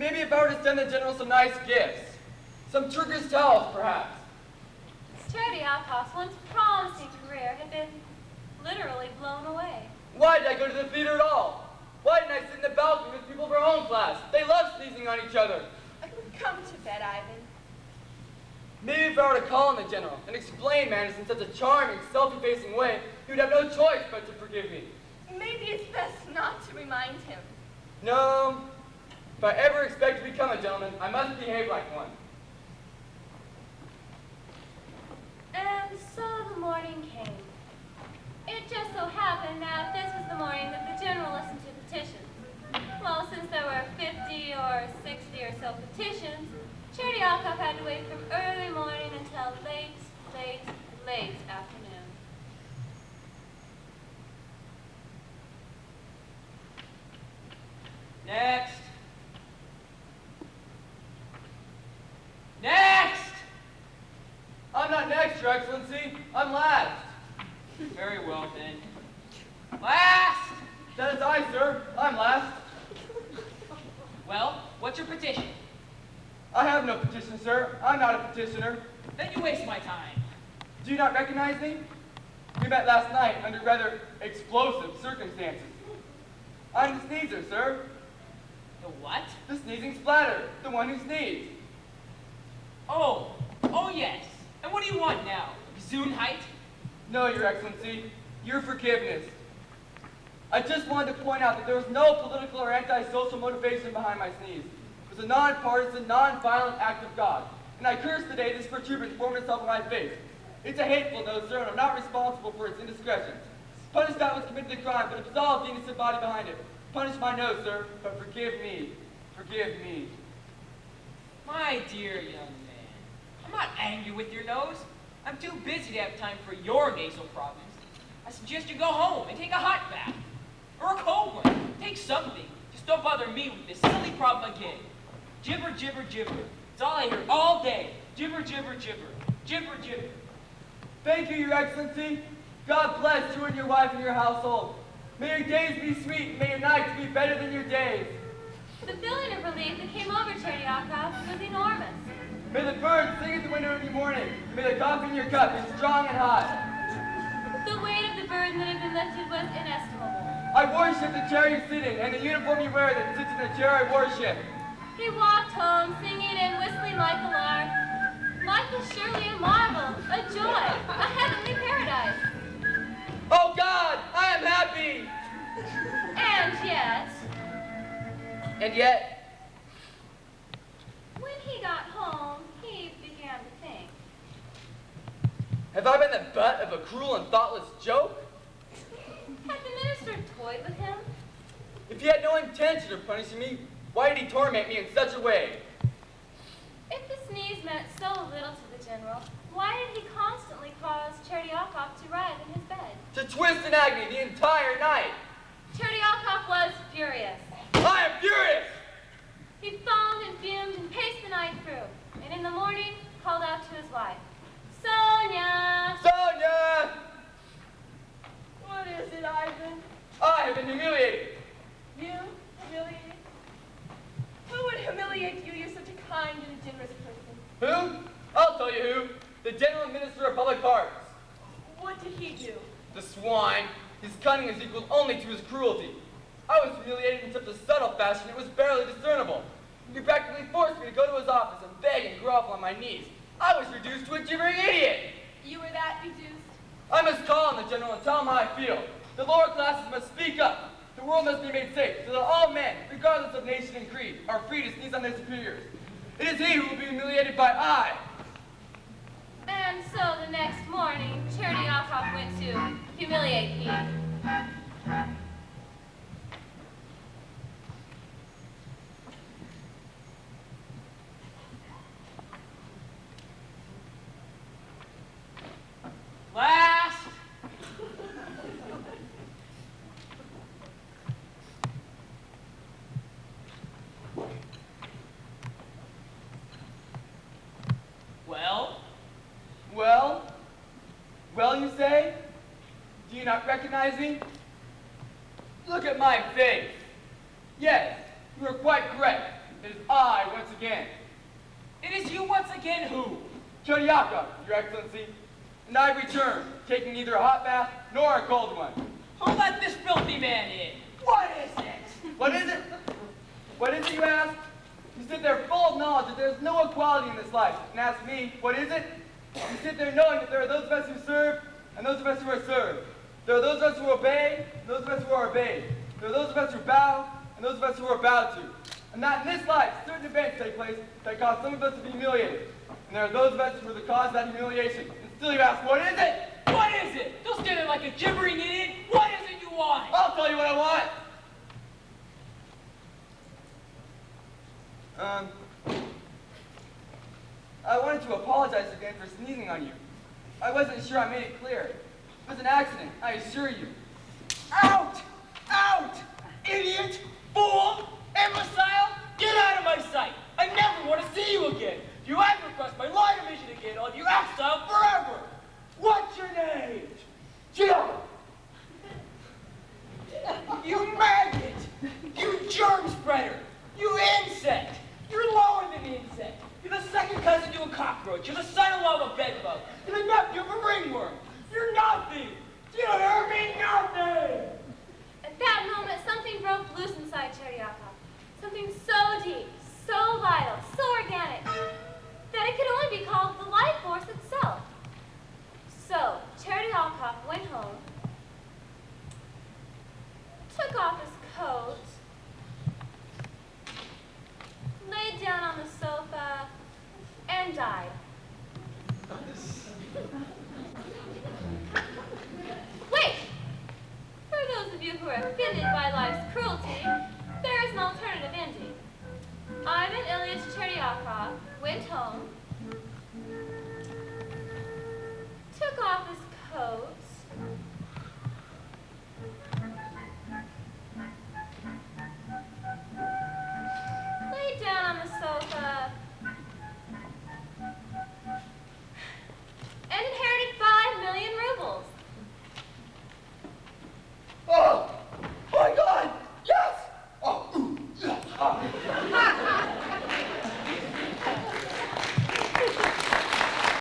Maybe if I were to send the general some nice gifts. Some Turkish towels, perhaps. Cheryakov's once promising career had been literally blown away. Why did I go to the theater at all? Why didn't I sit in the balcony with people of our own class? They love sneezing on each other. Come to bed, Ivan. Maybe if I were to call on the general and explain manners in such a charming, self-effacing way, he would have no choice but to forgive me. Maybe it's best not to remind him. No. If I ever expect to become a gentleman, I must behave like one. And so the morning came. It just so happened that this was the morning that the general listened to petitions. Well, since there were 50 or 60 or so petitions, Cheryakhov had to wait from early morning until late afternoon. Next. Next! I'm not next, Your Excellency. I'm last. Very well, then. Last! That is I, sir. I'm last. Well, what's your petition? I have no petition, sir. I'm not a petitioner. Then you waste my time. Do you not recognize me? We met last night under rather explosive circumstances. I'm the sneezer, sir. The what? The sneezing splatter. The one who sneezed. Oh yes. And what do you want now? Gesundheit? No, Your Excellency. Your forgiveness. I just wanted to point out that there was no political or antisocial motivation behind my sneeze. It was a non-partisan, non-violent act of God. And I curse the day this protuberance formed itself on my face. It's a hateful nose, sir, and I'm not responsible for its indiscretions. Punish that which committed the crime, but absolve the innocent body behind it. Punish my nose, sir, but forgive me. Forgive me. My dear young man, I'm not angry with your nose. I'm too busy to have time for your nasal problems. I suggest you go home and take a hot bath. Or a cold one. Take something. Just don't bother me with this silly problem again. Gibber, gibber, gibber. It's all I hear all day. Gibber, gibber, gibber. Gibber, gibber. Thank you, Your Excellency. God bless you and your wife and your household. May your days be sweet, and may your nights be better than your days. The feeling of relief that came over Cheryakhov was enormous. May the birds sing at the window in your morning. May the coffee in your cup be strong and hot. The weight of the burden that had been lifted was inestimable. I worship the chair you sit in and the uniform you wear that sits in the chair I worship. He walked home singing and whistling like a lark. Life was surely a marvel, a joy, a heavenly paradise. Oh God, I am happy! And yet, when he got home, he began to think. Have I been the butt of a cruel and thoughtless joke? Had the minister toyed with him? If he had no intention of punishing me, why did he torment me in such a way? If the sneeze meant so little to the general, why did he constantly cause Cheryakhov to writhe in his bed? To twist in agony the entire night. Cheryakhov was furious. I am furious! He foamed and fumed and paced the night through, and in the morning called out to his wife, Sonia! Sonia! What is it, Ivan? I have been humiliated. You? Humiliated? Who would humiliate you? You're such a kind and a generous person. Who? I'll tell you who. The General Minister of Public Parks. What did he do? The swine. His cunning is equal only to his cruelty. I was humiliated in such a subtle fashion it was barely discernible. He practically forced me to go to his office and beg and grovel on my knees. I was reduced to a gibbering idiot. You were that reduced? I must call on the General and tell him how I feel. The lower classes must speak up. The world must be made safe so that all men, regardless of nation and creed, are free to sneeze on their superiors. It is he who will be humiliated by I. And so the next morning, Cheryakhov went to humiliate me. Last! Well? Well? Well, you say? Do you not recognize me? Look at my face. Yes, you are quite correct. It is I once again. It is you once again who? Chudyaka, Your Excellency. And I return, taking neither a hot bath nor a cold one. Who let this filthy man in? What is it? What is it? What is it, you ask? You sit there full of knowledge that there is no equality in this life, and ask me, what is it? You sit there knowing that there are those of us who serve and those of us who are served. There are those of us who obey and those of us who are obeyed. There are those of us who bow and those of us who are bowed to. And that in this life, certain events take place that cause some of us to be humiliated. And there are those of us who are the cause of that humiliation. And still you ask, what is it? What is it? Don't stand there like a gibbering idiot. What is it you want? I'll tell you what I want. I wanted to apologize again for sneezing on you. I wasn't sure I made it clear. It was an accident, I assure you. Out! Out! Idiot! Fool! Imbecile! Get out of my sight! I never want to see you again! If you ever cross my line of vision again, I'll have you exiled forever!